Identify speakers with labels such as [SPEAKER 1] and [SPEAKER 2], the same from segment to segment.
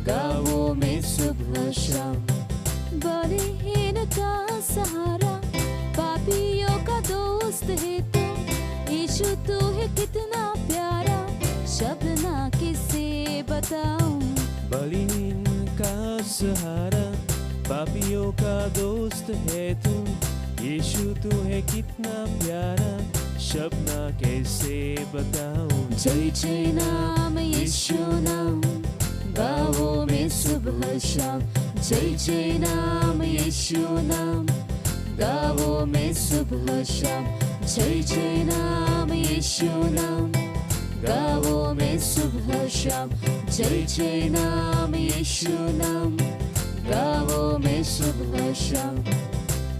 [SPEAKER 1] गाओ में सुबह शाम। बलहीन का सहारा, पापियों का दोस्त है तू, यीशु तू है कितना प्यारा, शब्द ना किसे बताऊं।
[SPEAKER 2] बलहीन का सहारा, पापियों का दोस्त है तू, यीशु तू है कितना प्यारा, शब्द ना कैसे बताऊं।
[SPEAKER 1] जय जय नाम यीशु नाम, गाओ में सुबह शाम। जय जय नाम यीशु नाम, गाओ में सुबह शाम। जय जय नाम यीशु नाम, गाओ में सुबह शाम। जय जय नाम यीशु नाम, गाओ में सुबह शाम।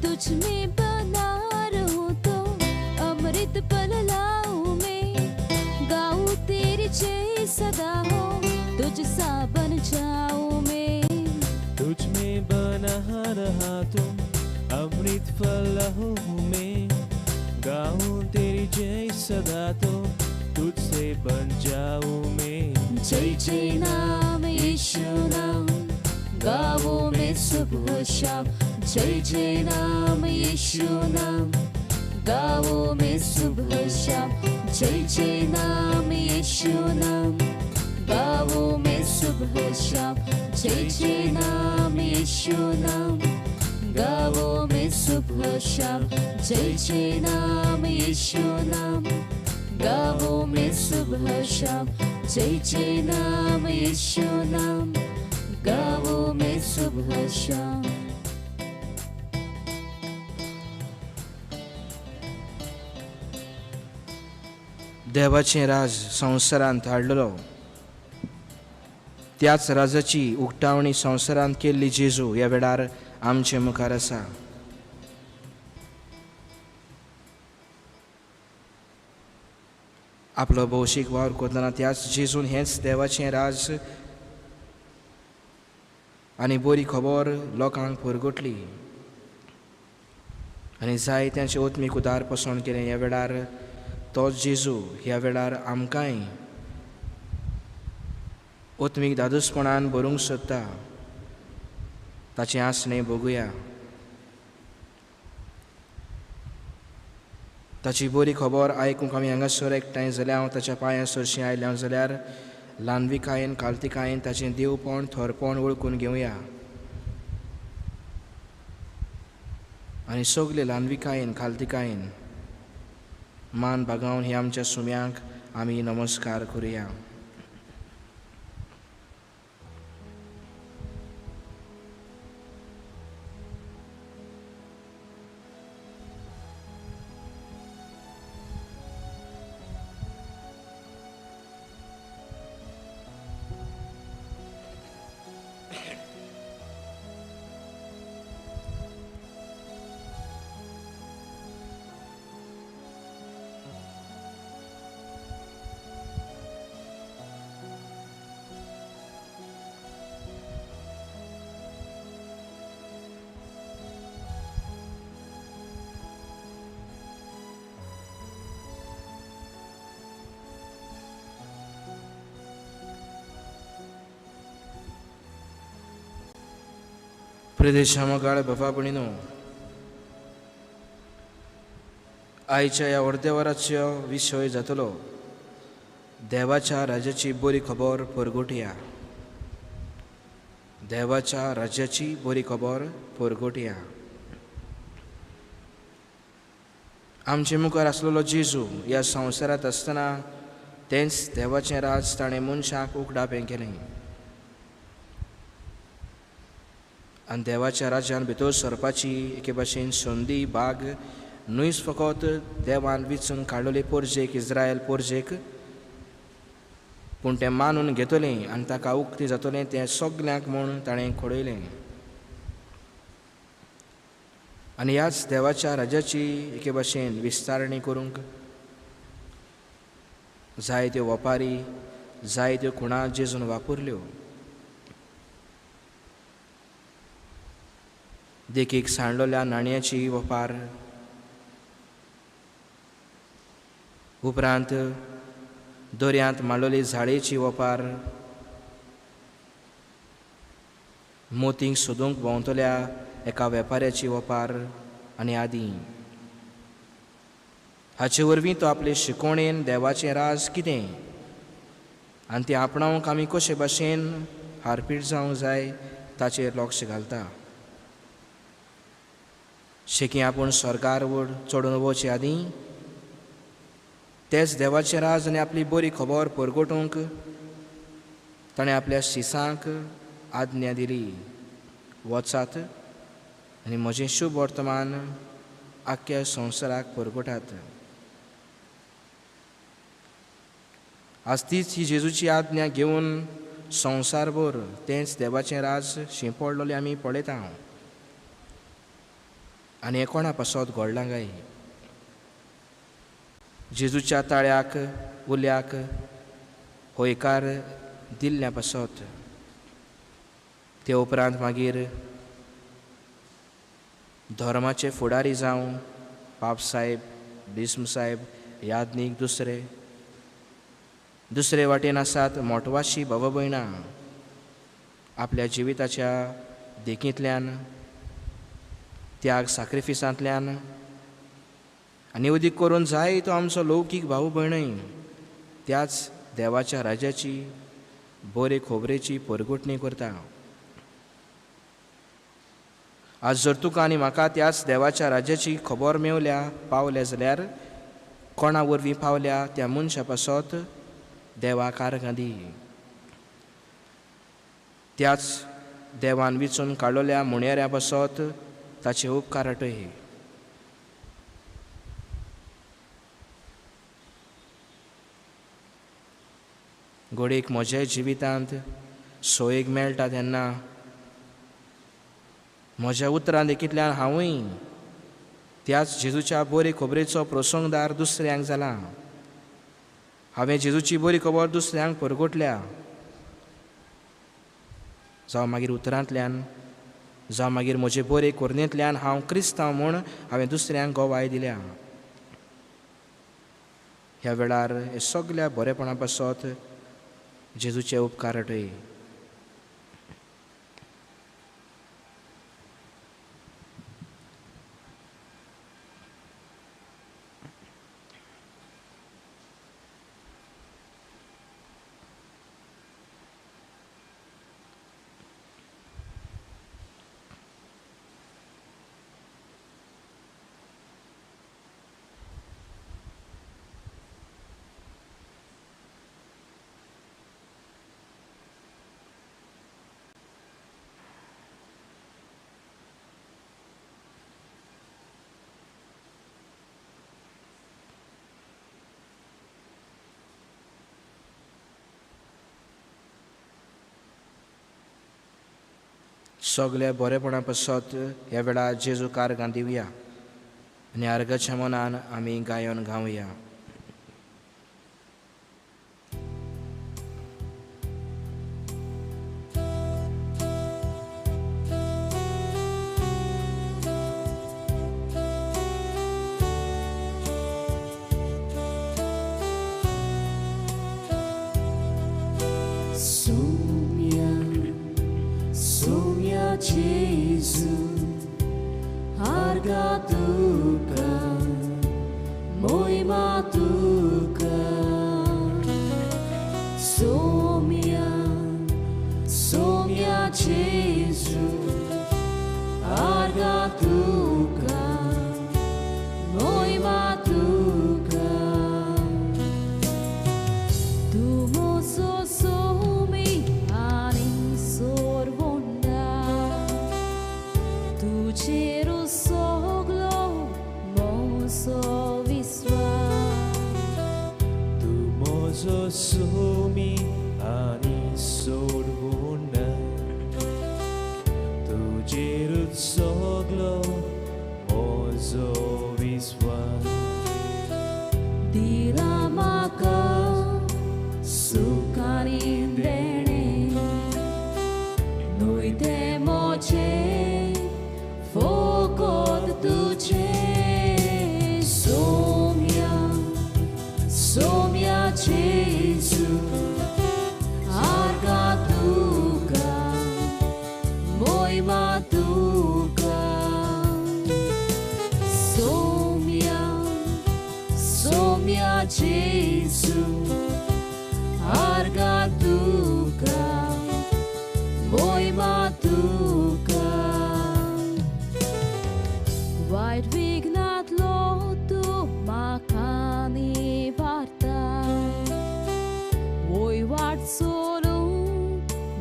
[SPEAKER 1] तुझ में बना रहूं तो अमृत पल लाऊं मैं, गाऊं तेरी जय सदा हो, तुझ सा बन जाऊं मैं।
[SPEAKER 2] तुझ में बना रहा तुम अमृत फल हूँ मैं, गाऊं तेरी जय सदा तो तुझसे बन जाऊं मैं।
[SPEAKER 1] जय जय नाम यीशु नाम, गाओ में सुबह शाम। जय जय नाम यीशु नाम, गाओ में सुबह शाम। जय जय नाम यीशु नाम, गाओ में सुबह शाम। जय जय नाम यीशु नाम, गाओ में सुबह शाम। जय जय नाम यीशु नाम, गाओ में सुबह शाम। जय जय नाम यीशु नाम, गाओ में सुबह शाम।
[SPEAKER 3] देवाचें राज संवसारांत हाडलो, त्याच राजाची उक्तावणी संवसारांत केल्ली जेजू ह्या वेळार आमचे मुखार आसा। आपलो भौशीक वावर करतना त्याच जेजून हेच देवाचें राज आनी बरी खबर लोकांक परगटली आनी जायत्यांचे ओत्मीक उदार पसण केलें। ह्या वेळार तोच जेजू ह्या वेळार आमकांय ओत्मीक दादूसपणान भरूंक सोदता, ताचें आसणें बगुया। ताची बरी खबर आयकूंक आमी हांगासर एकठांय जाल्यार हांव ताच्या पांयां सरशीं आयल्या जाल्यार ल्हानविकायेन काल्तिकायेन ताचें देवपण थोरपण वळखून घेवया आनी सगले ल्हानविकायेन काल्तिकायेन मान बागावन हे आमच्या सुम्यांक आमी नमस्कार करुया। प्रदेशा मोगाळ बाबा भणीनो, आयच्या ह्या अर्द्या वराचो विशय जातलो देवाच्या राज्याची बरी खबर परगटया। देवाच्या राज्याची बरी खबर परगटया। आमचे मुखार आसलेलो जेजू ह्या संवसारांत आसतना तेंच देवाचें राज ताणें मनशाक उगडापें केलें आनी देवाच्या राज्यान भितर सरपाची एके भाशेन संदी भाग न्हयच फकत देवान विचून काडलेले पोरजेक इस्रायल पोरजेक, पूण तें मानून घेतलें आनी ताका उक्ती जातलें तें सगल्यांक म्हूण ताणें घडयलें। आनी ह्याच देवाच्या राज्याची एके भाशेन विस्तारणी करूंक जायत्यो वपारी जायत्यो खुणा जेजून वापरल्यो। देखीक सांडलेल्या नाण्याची वपार, उपरांत दर्यांत मांडलेली झाडेची वपार, मोतींक सोदूंक भोंवतल्या एका वेपाऱ्याची ओपार आनी आदी हाचे वरवीं तो आपले शिकोवणेन देवाचें राज कितें आनी तें आपणावंक आमी कशे भाशेन हारपीट जावंक जाय ताचेर लक्ष घालता. शेकी आपूण स्वर्गार चडून वचे आदीं तेच देवाचें राज आनी आपली बरी खबर परगटूंक ताणें आपल्या शिसांक आज्ञा दिली, वचात आनी म्हजें शुभ वर्तमान आख्या संवसाराक परगटात. आज तीच ही जेजूची आज्ञा घेवन संवसारभर तेंच देवाचें राज शिंपडलोलें आमी पळयता. आनी हें कोणा पासत घडलां काय? जेजूच्या ताळ्याक उल्याक होयकार दिल्ल्या पासत. ते उपरांत मागीर धर्माचे फुडारी जावं पाप साहेब, बिस्म साहेब, यादनीक दुसरे वाटेन आसात मोटवाशी भाव भयणां आपल्या जिविताच्या देखींतल्यान त्याग साक्रिफिसांतल्यान आनी अदीक करून जाय तो आमचो लौकीक भाव भयणय त्याच देवाच्या राज्याची बरे खबरेची परगटणी करता. आज जर तुका आनी म्हाका त्याच देवाच्या राज्याची खबर पावल्या जाल्यार कोणा वरवीं पावल्या त्या मनशा पासत देवाक आर्गां. त्याच देवान विचून काडलोल्या मुणेऱ्या पासत ताचे उपकार आटय. घोडयेक म्हज्या जिवितांत सोयेक मेळटा तेन्ना म्हज्या उतरां देखींतल्यान हांवूय त्याच जेजूच्या बरे खबरेचो प्रसंगदार दुसऱ्यांक जाला. हांवें जेजूची बरी खबर दुसऱ्यांक परगटल्या, जावं मागीर उतरांतल्यान जावं मागीर म्हजे बरे कोरणेंतल्यान हांव क्रिस्तांव म्हूण हांवें दुसऱ्यांक गोवाय दिल्या. ह्या वेळार हे सगळ्या बरेपणा पासत जेजूचे उपकार आटय. सगळ्या बरेपणा पासत ह्या वेळार जेजूक आर्गां दिवया आनी आर्गाच्या मनान आमी गायन गावया.
[SPEAKER 1] Jesu, harga Tuka, moima Tuka, somia Jesu, harga Tuka, moima Tuka, tu mozo somi ani sorvonda. Cero soglo mozo visva
[SPEAKER 2] tu mozo sumi ani sorvona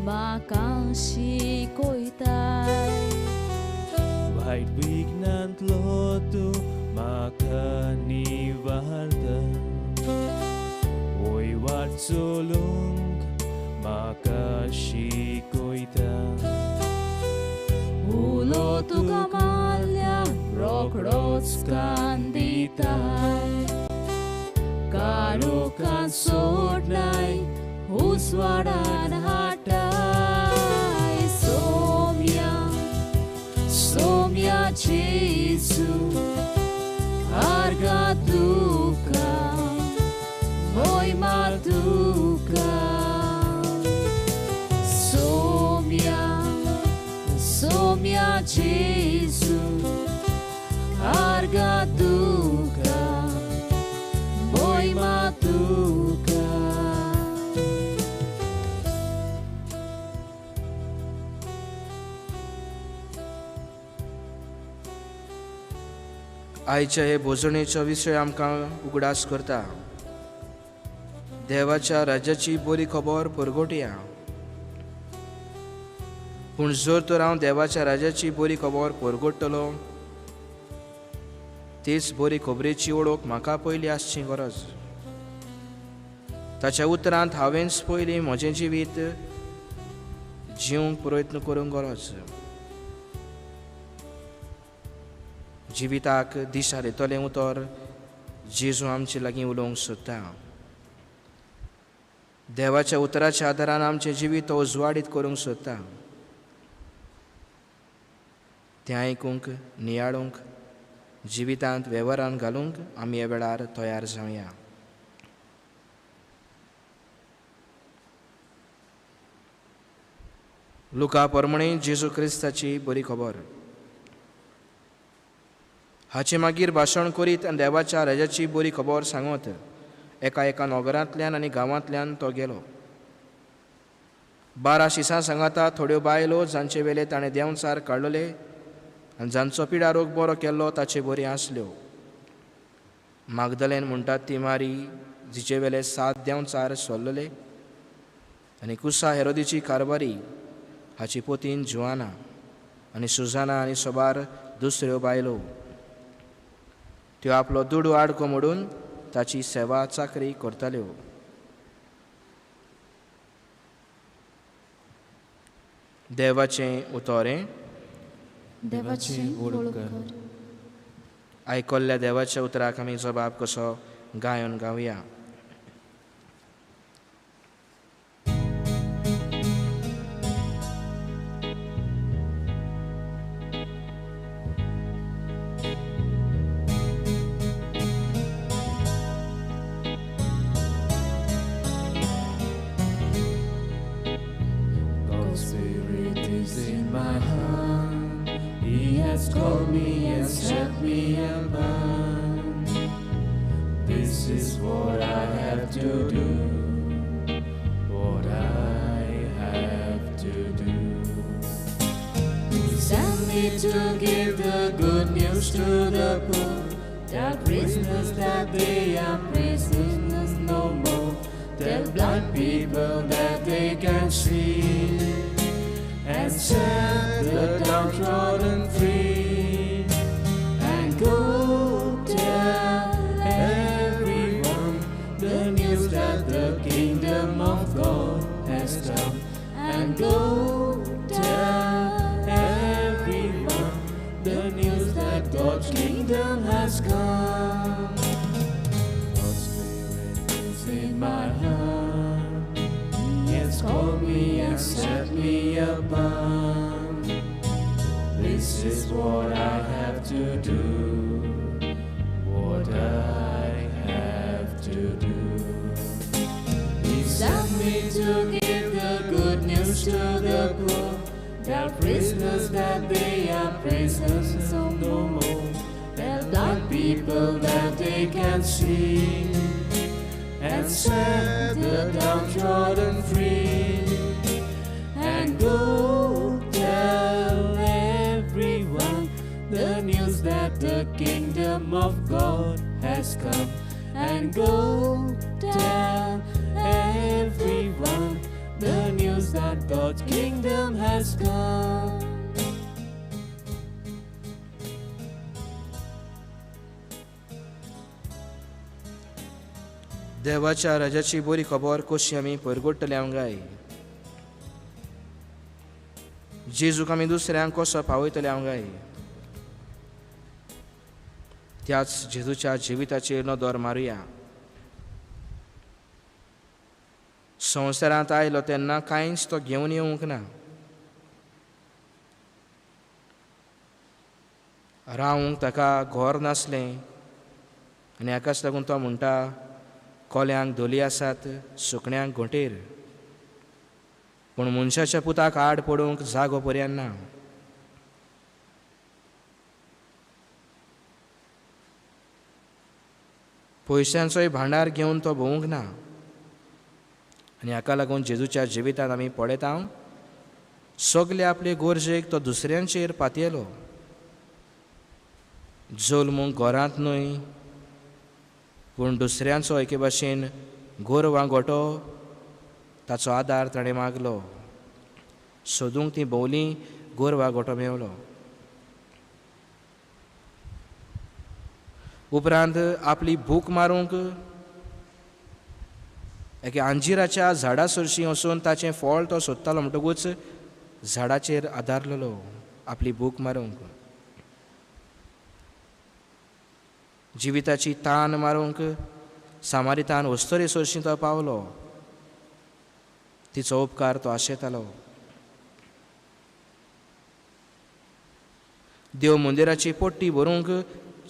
[SPEAKER 1] म्हाका शिकयताय.
[SPEAKER 2] वायट विघ्नांतलो तूं म्हाका निवारता. वोय वाट चलूंक म्हाका शिकयता.
[SPEAKER 1] उलो तुका मारल्या रोखडोच कांदिताय. काळोखांत सोडनाय उजवाडान हाडटाय. सोम्या जेजू आर्गा तुका मोहिमा तुका. Soumya Jesu Arga Tuka Moima Tuka.
[SPEAKER 3] आयच्या हे भोजणेचो विशय आमकां उगडास करता. देवाच्या राज्याची बरी खबर परगोटया. पूण जर तर हांव देवाच्या राज्याची बरी खबर परगोडटलो, तेच बरी खबरेची ओळख म्हाका पयली आसची गरज. ताच्या उतरांत हांवेंच पयलीं म्हजें जिवीत जिवंक प्रयत्न करूंक गरज. जिविताक दिशा दितलें उतर जेजू आमचे लागीं उलोवंक सोदता. देवाच्या उतराच्या आदारान आमचें जिवीत तो उजवाडीत करूंक सोदता. तें आयकूंक नियाळूंक जिवितांत वेव्हारांत घालूंक आमी ह्या वेळार तयार जावया. लुका प्रमाणे जेजू क्रिस्ताची बरी खबर. हाचे मागीर भाशण करीत आनी देवाच्या राज्याची बरी खबर सांगत एका नगरांतल्यान आनी गांवांतल्यान तो गेलो. 12 शिसां सांगाता थोड्यो बायलो जांचे वेले ताणें देंवचार काडलोले आनी जांचो पिडारोग बरो केल्लो ताचे बरी आसल्यो. मागदलेन म्हणटात ती मारी, जिचे वेले 7 देंवचार सोल्लले, आनी कुसा हेरोदीची कारभारी, हाची पोतीन जुआना, आनी सुजाना आनी सोबार दुसऱ्यो बायलो. त्यो आपलो दुडू आडको मोडून ताची सेवा चाकरी करताल्यो. देवाचें उतोरें.
[SPEAKER 1] देवाचें वळख कर.
[SPEAKER 3] आयकल्ल्या देवाच्या उतराक आमी जबाब कसो गायन गावया.
[SPEAKER 2] Call me and set me above. This is what I have to do. What I have to do.
[SPEAKER 1] Send me to give the good news to the poor. Tell prisoners that they are prisoners no more. Tell blind people that they can see. And set the downtrodden free. And go tell everyone the news that the kingdom of God has come. And go tell everyone the news that God's kingdom has come. God's Spirit is in my heart. He has called me and set me above. This is what I have to do. What I have to do. He sent me to give the good news to the poor. Tell prisoners that they are prisoners no more. Tell blind people that they can see. And set the downtrodden free. And go tell everyone the news that the kingdom of God has come. And go tell everyone the news that God's
[SPEAKER 2] God's kingdom has come.
[SPEAKER 3] देवाच्या राजाची बरी खबर कशी आमी परगडटले हांगाय. जेजूक आमी दुसऱ्यांक कसो पावयतले हांगाय. त्याच जेजूच्या जिविताचेर नदर मारुया. संवसारांत आयलो तेन्ना कांयच तो घेवन येवंक ना. रावंक ताका घर नासलें आनी हाकाच लागून तो म्हणटा, कोल्यांक दोली आसात, सुकण्यांक घोंटेर, पूण मनशाच्या पुताक आड पडूंक जागो पर्यंत ना. पयशांचोय भांडार घेवन तो भोवंक ना. आनी हाका लागून जेजूच्या जिवितांत आमी पळयता सगले आपले गोरजेक तो दुसऱ्यांचेर पातयेलो. जल्मूंक घरांत न्हय, पूण दुसऱ्यांचो एके भाशेन गोरवां गोठो ताचो आदार ताणें मागलो. सोदूंक ती भोंवली, गोरवां गोठो मेवलो. उपरांत आपली भूक मारूंक एके अंजिराच्या झाडा सरशी वचून ताचें फळ तो सोदतालो म्हणटकूच झाडाचेर आदारलेलो आपली भूक मारूंक. जिविताची तान मारूंक सामारितान वस्तरे सरशी तो पावलो. तिचो उपकार तो आशेतालो. देव मंदिराची पोट्टी भरूंक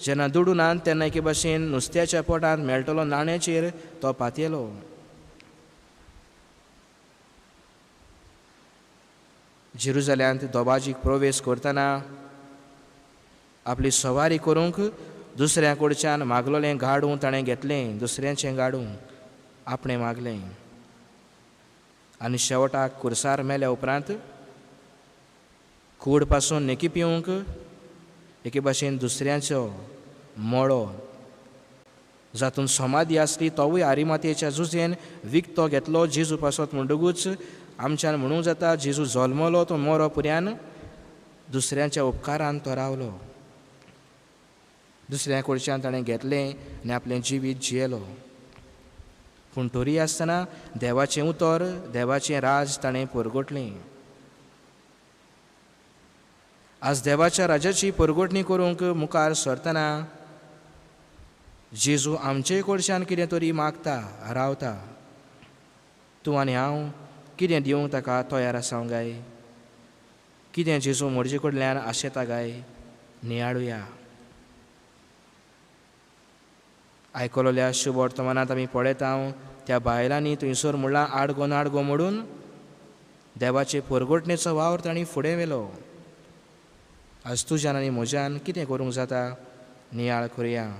[SPEAKER 3] जेन्ना दुडून तेन्ना एके भाशेन नुस्त्याच्या पोटांत मेळटलो नाण्याचेर तो पातयेलो. जेरुजाल्यांत दोबाजीक प्रवेश करतना आपली सवारी करूंक दुसऱ्या कडच्यान मागलोलें गाडूं ताणें घेतलें. दुसऱ्यांचें गाडूं आपणें मागलें. आनी शेवटाक कुर्सार मेल्या उपरांत कूड पासून नेकी पिवंक एके भाशेन दुसऱ्यांचो मळो जातून समाधी आसली तोवूय आरिमातेच्या जुजेन विकतो घेतलो. जेजू पासत म्हणटकूच आमच्यान म्हणूंक जाता जेजू जल्मलो तो मरो पर्यान दुसऱ्यांच्या उपकारान तो रावलो. दुसऱ्या कडच्यान ताणें घेतलें आनी आपलें जिवीत जियेलो. पूण तरी आसतना देवाचें उतर, देवाचें राज ताणें परगटलें. आज देवाच्या राजाची परगटणी करूंक मुखार सरतना जेजू आमचे कडच्यान कितें तरी मागता, रावता. तूं आनी हांव कितें दिवंक ताका तयार आसांव गाय? कितें जेजू म्हजे कडल्यान आशेता गाय? नियाळुया. आयकलोल्या शुभ वर्तमानांत आमी पळयता त्या बायलांनी थंयसर म्हणलां आडगो नाडगो म्हणून देवाचे परगटणेचो वावर तांणी फुडें व्हेलो. आज तुज्यान आनी म्हज्यान कितें करूंक जाता? नियाळ करुया.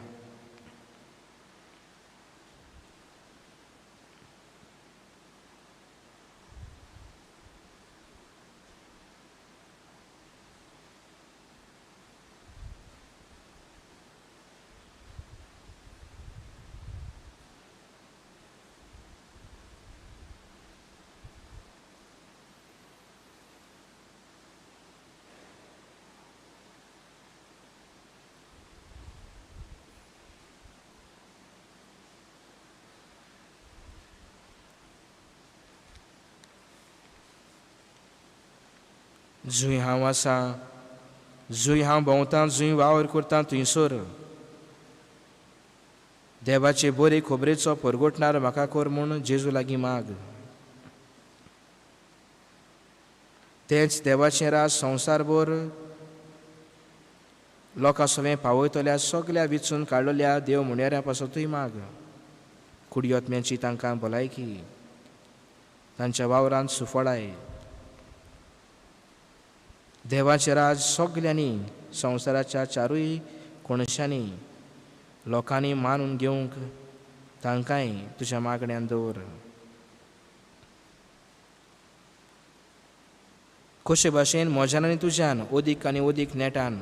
[SPEAKER 3] जूंय हांव आसा, जूंय हांव भोंवतां, जूंय वावर करतां थंयसर देवाचे बरे खबरेचो परगटणार म्हाका कर म्हूण जेजू लागीं माग. तेंच देवाचें राज संवसारभर लोकां सगळें पावयतल्या सगल्या विचून काडलेल्या देव मुण्याऱ्या पासतूय माग. कुडयोत्म्यांची तांकां भलायकी, तांच्या वावरांत सुफळाय. देवाचें राज सगल्यांनी संवसाराच्या चारूय कोणशांनी लोकांनी मानून घेवंक तांकांय तुज्या मागण्यांत दवर. कशे भाशेन म्हज्यान आनी तुज्यान ओदीक आनी ओदीक नेटान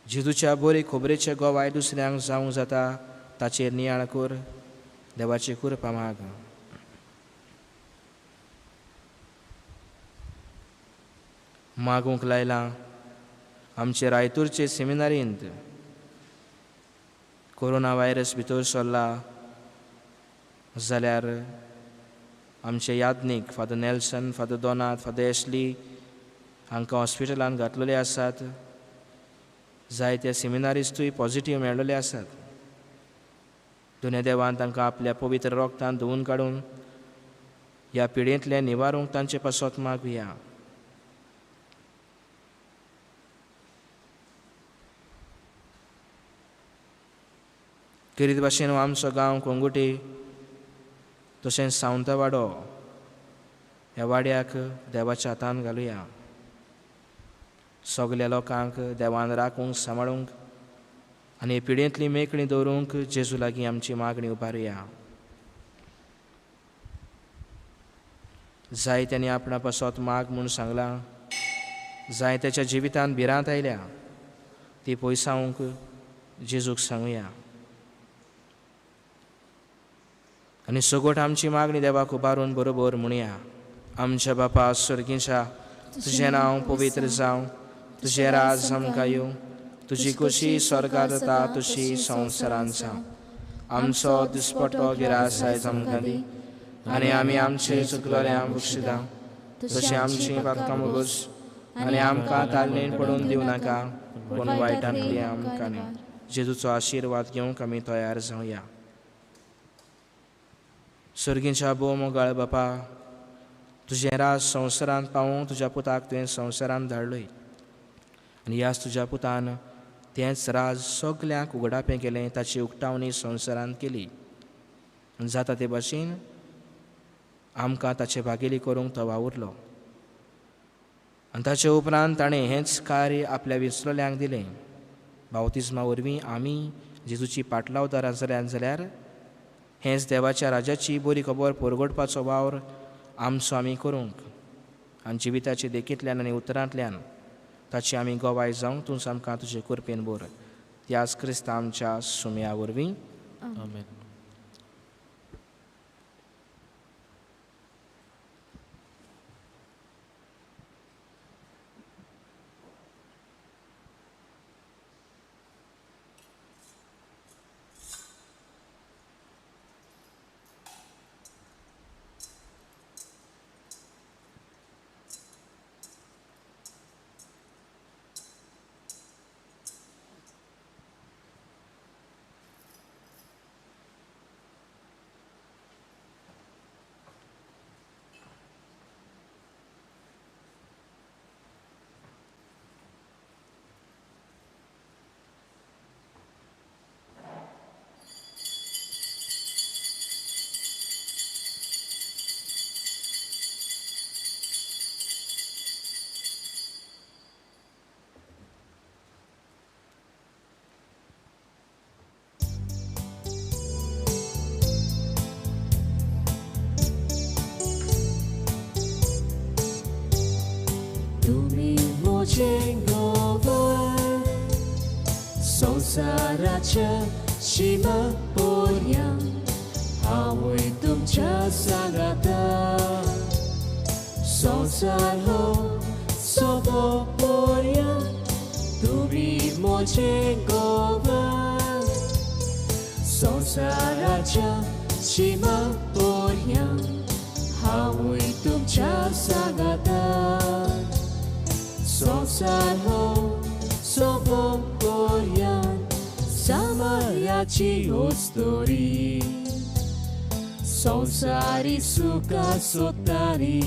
[SPEAKER 3] जेजूच्या बरे खबरेचे गोवाय दुसऱ्यांक जावंक जाता ताचेर नियाळ कर. देवाची कृपा माग. मागूंक लायलां आमचे रायतूरचे सेमिनारींत कोरोना व्हायरस भितर सरला जाल्यार आमचे याज्ञीक father Nelson, father Donath, father Ashley हांकां हॉस्पिटलांत घातलेले आसात. जायत्या सेमिनारिस्टूय पॉझिटिव्ह मेळ्ळेले आसात. दुने देवान तांकां आपल्या पवित्र रोगतान धुवन काडून ह्या पिडेंतले निवारूंक तांचे पासत मागुया. किरीत भाशेन हो आमचो गांव कोंगुटी तशेंच सावंतवाडो ह्या वाड्याक देवाच्या हातान घालुया. सगल्या लोकांक देवान राखूंक सांबाळूंक आनी पिडेंतली मेकळी दवरूंक जेजू लागीं आमची मागणी उबारुया. जायत्यांनी आपणा पासत माग म्हूण सांगलां. जायत्याच्या जिवितांत भिरांत आयल्या ती पयसावंक जेजूक सांगुया. आनी सगोट आमची मागणी देवाक उबारून बरोबर म्हणुया. आमच्या बापा स्वर्गीच्या, तुजें नांव पवित्र जावं, तुजें राज आमकां येवं, तुजी खोशी स्वर्गांत जाता तशी संवसारांत जावं. आमचो दिसपट्टो गिरास आयज आमकां दी आनी आमी आमचे चुकलोल्यांक बक्षिता तशें आमची पातकां मोगोस आनी आमकां तालणेन पडून दिवं नाका पूण वायटांतली आमकां न्ही. जेजूचो आशिर्वाद घेवंक आमी तयार जावया. स्वर्गीच्या भोव मोगाळ बापा, तुजें राज संवसारांत पावूं तुज्या पुताक तुवें संवसारांत धाडलोय आनी ह्याच तुज्या पुतान तेंच राज सगल्यांक उगडापें केलें. ताची उक्तावणी संवसारांत केली. जाता ते भाशेन आमकां ताचे भागेली करूंक तो वावुरलो आनी ताचे उपरांत ताणें हेंच कार्य आपल्या विसरल्यांक दिलें. बावतिजमा वरवीं आमी जेजूची पाटलावदारां जाल्यार हेंच देवाच्या राजाची बरी खबर परगटपाचो वावर आमचो आमी करूंक आनी जिविताचे देखींतल्यान आनी उतरांतल्यान ताची आमी गोवाय जावंक तूं आमकां तुजे कृपेन बोर. त्याच क्रिस्त आमच्या सुमया वरवीं.
[SPEAKER 2] आमेन.
[SPEAKER 1] संसाराच्या शिमा पोरयां हांवूय तुमच्या सांगाता. संसार हो सोबो पोरयां तुमी मोचे गोवन. संसाराच्या शिमा पोरयां हांवूय तुमच्या सांगाता. संसार हो सोबो पोरयां समायाची ओस्तोरी. संसारी सुखा सोदताली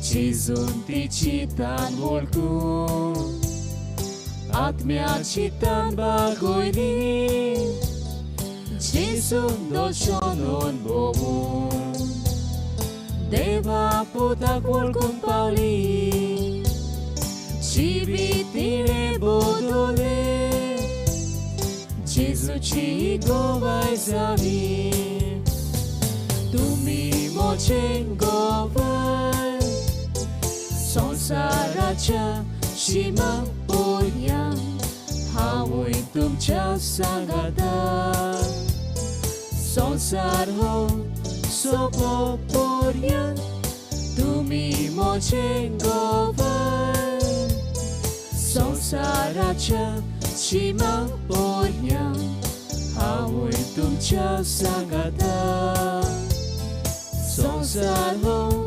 [SPEAKER 1] जेजून तिची तान वळखून आत्म्याची तान बागोयली. जेजून दोशोन भोवून देवा पुताक वळखून पावली. जिवीत तिणें बोदोले जेजूची गोवाय जाली. तुमी मोचे गोवाय संसाराच्या शिमा पोरयां हांवूय तुमच्या सांगाता. संसार हो सोबो पोरयां तुमी मी मोचे गोवन संसाराच्या शिमा पोरया हांवूय तुमच्या सांगाता संसार हो